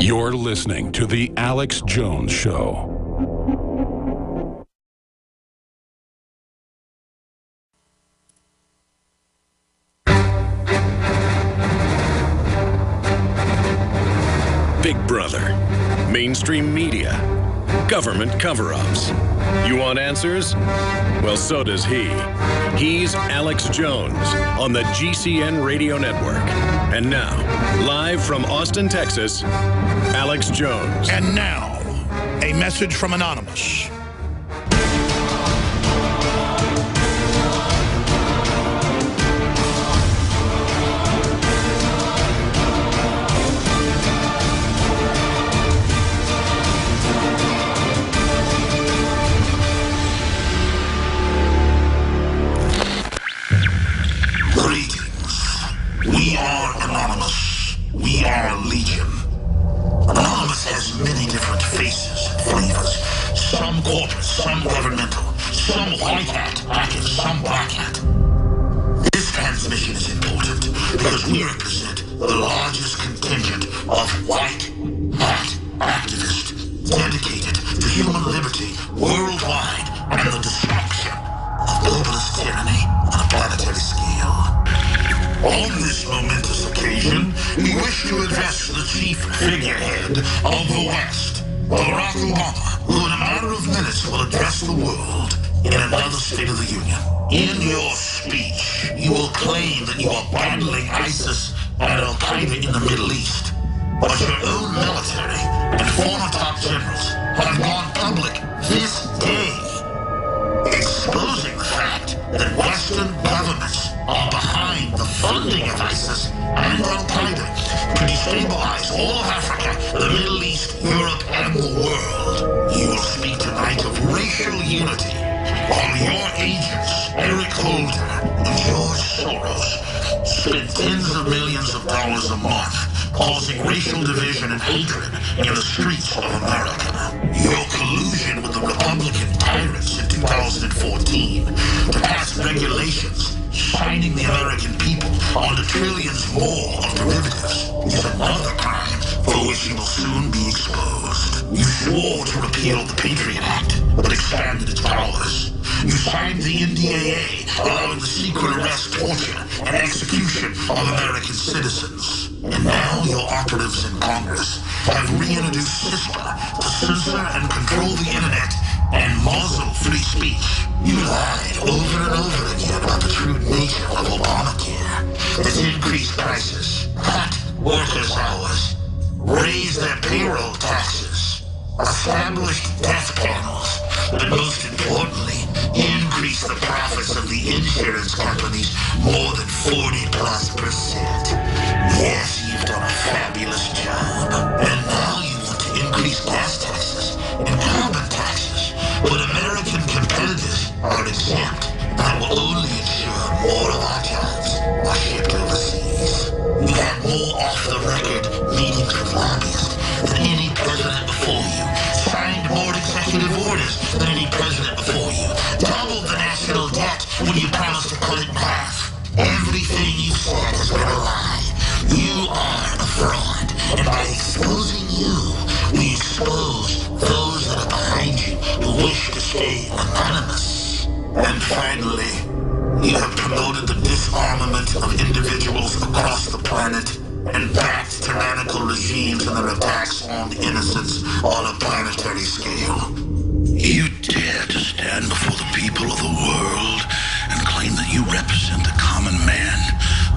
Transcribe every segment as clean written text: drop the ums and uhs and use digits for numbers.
You're listening to The Alex Jones Show. Big Brother, mainstream media, government cover-ups. You want answers? Well, so does he. He's Alex Jones on the GCN Radio Network. And now, live from Austin, Texas, Alex Jones. And now, a message from Anonymous. We are Anonymous. We are Legion. Anonymous has many different faces, flavors. Some corporate, some governmental, some white hat active, some black hat. This transmission is important because we represent the largest contingent of white hat activists dedicated to human liberty worldwide and the destruction of globalist tyranny on a planetary scale. On this momentous occasion, we wish to address the chief figurehead of the West, Barack Obama, who in a matter of minutes will address the world in another State of the Union. In your speech, you will claim that you are battling ISIS and Al-Qaeda in the Middle East, but your own military and former top generals have gone public this day, exposing the fact that Western governments are behind the funding of ISIS and Al-Qaeda to destabilize all of Africa, the Middle East, Europe, and the world. You will speak tonight of racial unity, while your agents, Eric Holder and George Soros, spend tens of millions of dollars a month causing racial division and hatred in the streets of America. Your collusion with the Republican tyrants in 2014 to pass regulations signing the American people onto trillions more of derivatives is another crime for which you will soon be exposed. You swore to repeal the Patriot Act, but expanded its powers. You signed the NDAA, allowing the secret arrest, torture, and execution of American citizens. And now your operatives in Congress have reintroduced CISPA to censor and control the internet and muzzle free speech. You lied over and over again about the true nature of Obamacare. It's increased prices, cut workers' hours, raise their payroll taxes, established death panels, but most importantly, increase the profits of the insurance companies more than 40+%. Yes, you've done a fabulous job. And now you want to increase gas taxes and carbon taxes, but American competitors are exempt. That will only ensure more of our jobs are shipped overseas. You had more off-the-record meetings with lobbyists than any president before you, signed more executive orders than any president before you, doubled the national debt when you promised to cut it in half. Everything you said has been a lie. You are a fraud, and by exposing you, we expose those that are behind you who wish to stay anonymous. And finally, you have promoted the disarmament of individuals across the planet and backed tyrannical regimes in their attacks on innocents on a planetary scale. You dare to stand before the people of the world and claim that you represent the common man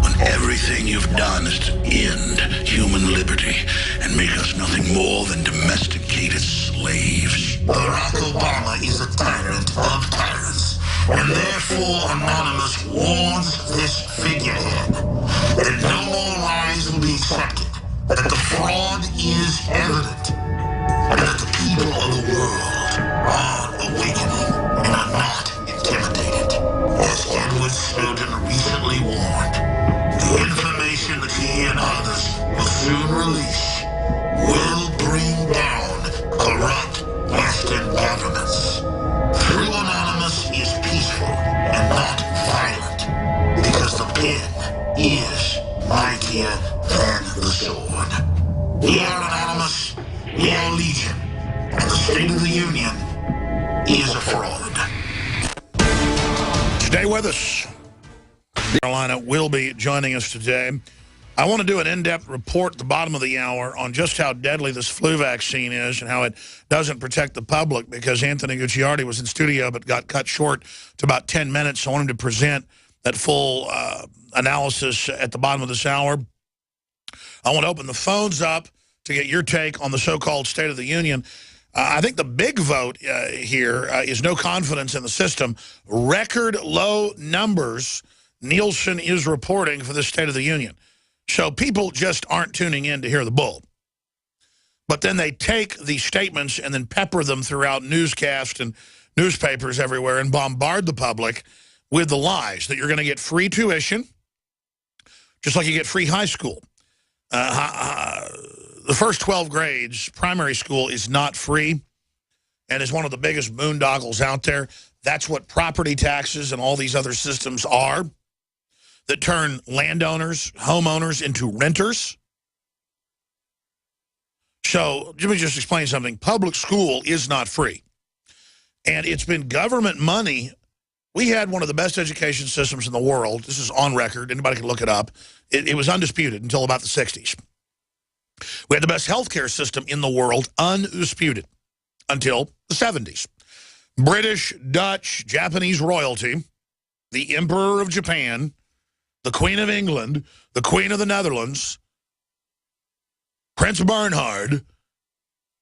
when everything you've done is to end human liberty and make us nothing more than domesticated slaves. Barack Obama is a tyrant of tyrants, and therefore Anonymous warns this figurehead that no more lies will be accepted, that the fraud is evident, and that the people of the world are awakening and are not intimidated. As Edward Snowden recently warned, the information that he and others will soon release will bring down corrupt Western governments. True Anonymous is peaceful and not violent, because the pen is mightier than the sword. We are anonymous. We are legion. And the State of the Union is a fraud. Stay with us. Carolina will be joining us today. I want to do an in-depth report at the bottom of the hour on just how deadly this flu vaccine is and how it doesn't protect the public, because Anthony Gucciardi was in studio but got cut short to about 10 minutes. So I wanted to present that full analysis at the bottom of this hour. I want to open the phones up to get your take on the so-called State of the Union. I think the big vote here is no confidence in the system. Record low numbers Nielsen is reporting for the State of the Union. So people just aren't tuning in to hear the bull. But then they take these statements and then pepper them throughout newscasts and newspapers everywhere and bombard the public with the lies that you're going to get free tuition, just like you get free high school. The first 12 grades, primary school, is not free and is one of the biggest boondoggles out there. That's what property taxes and all these other systems are, that turn landowners, homeowners into renters. So let me just explain something. Public school is not free. And it's been government money. We had one of the best education systems in the world. This is on record. Anybody can look it up. It was undisputed until about the 60s. We had the best healthcare system in the world, undisputed, until the 70s. British, Dutch, Japanese royalty, the Emperor of Japan, the Queen of England, the Queen of the Netherlands, Prince Bernhard,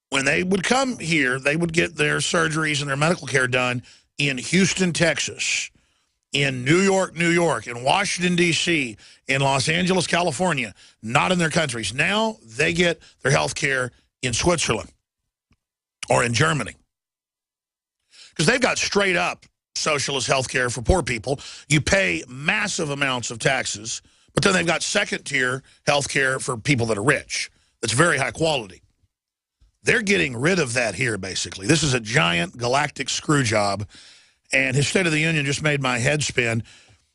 when they would come here, they would get their surgeries and their medical care done in Houston, Texas, in New York, New York, in Washington, D.C., in Los Angeles, California, not in their countries. Now they get their health care in Switzerland or in Germany, because they've got straight up socialist health care for poor people. You pay massive amounts of taxes, but then they've got second-tier health care for people that are rich. That's very high quality. They're getting rid of that here, basically. This is a giant galactic screw job, and his State of the Union just made my head spin.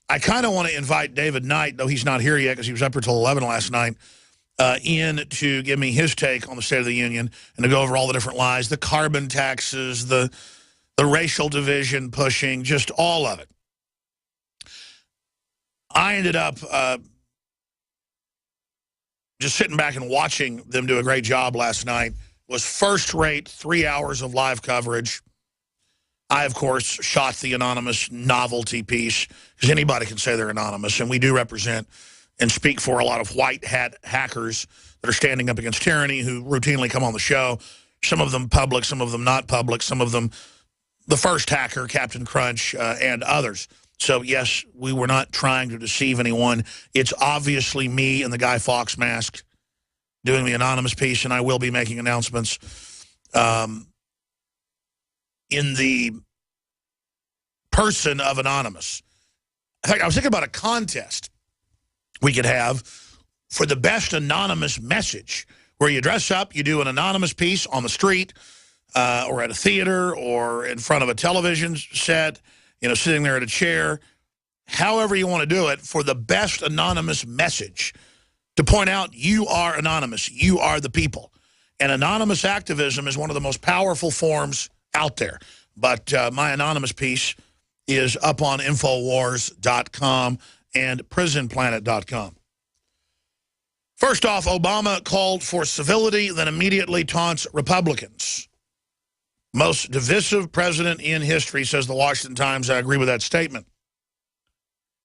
I kind of want to invite David Knight, though he's not here yet because he was up until 11 last night, in to give me his take on the State of the Union and to go over all the different lies, the carbon taxes, the racial division pushing, just all of it. I ended up just sitting back and watching them do a great job last night. It was first-rate 3 hours of live coverage. I, of course, shot the anonymous novelty piece, because anybody can say they're anonymous, and we do represent and speak for a lot of white hat hackers that are standing up against tyranny who routinely come on the show, some of them public, some of them not public, some of them the first hacker, Captain Crunch, and others. So, yes, we were not trying to deceive anyone. It's obviously me and the Guy Fawkes mask doing the anonymous piece, and I will be making announcements in the person of anonymous. In fact, I was thinking about a contest we could have for the best anonymous message, where you dress up, you do an anonymous piece on the street, or at a theater, or in front of a television set, you know, sitting there at a chair, however you want to do it, for the best anonymous message to point out you are anonymous, you are the people. And anonymous activism is one of the most powerful forms out there. But my anonymous piece is up on Infowars.com and PrisonPlanet.com. First off, Obama called for civility, then immediately taunts Republicans. Most divisive president in history, says the Washington Times. I agree with that statement.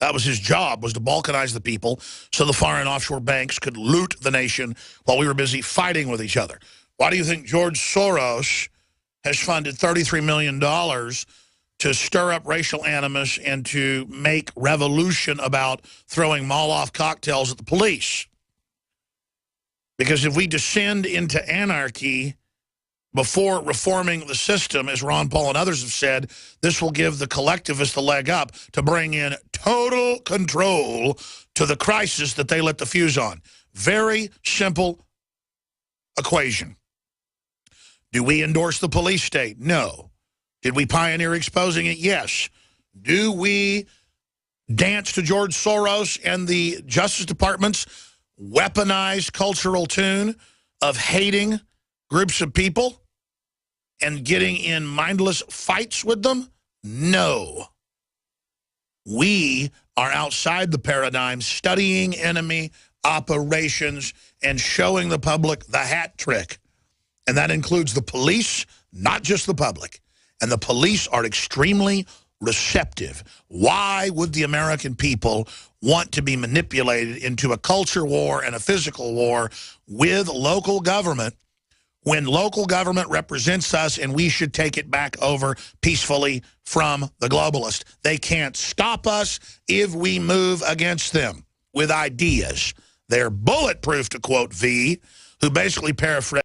That was his job, was to balkanize the people so the foreign offshore banks could loot the nation while we were busy fighting with each other. Why do you think George Soros has funded $33 million to stir up racial animus and to make revolution about throwing Molotov cocktails at the police? Because if we descend into anarchy before reforming the system, as Ron Paul and others have said, this will give the collectivists the leg up to bring in total control to the crisis that they lit the fuse on. Very simple equation. Do we endorse the police state? No. Did we pioneer exposing it? Yes. Do we dance to George Soros and the Justice Department's weaponized cultural tune of hating groups of people and getting in mindless fights with them? No. We are outside the paradigm, studying enemy operations and showing the public the hat trick. And that includes the police, not just the public. And the police are extremely receptive. Why would the American people want to be manipulated into a culture war and a physical war with local government when local government represents us and we should take it back over peacefully from the globalists? They can't stop us if we move against them with ideas. They're bulletproof, to quote V, who basically paraphrased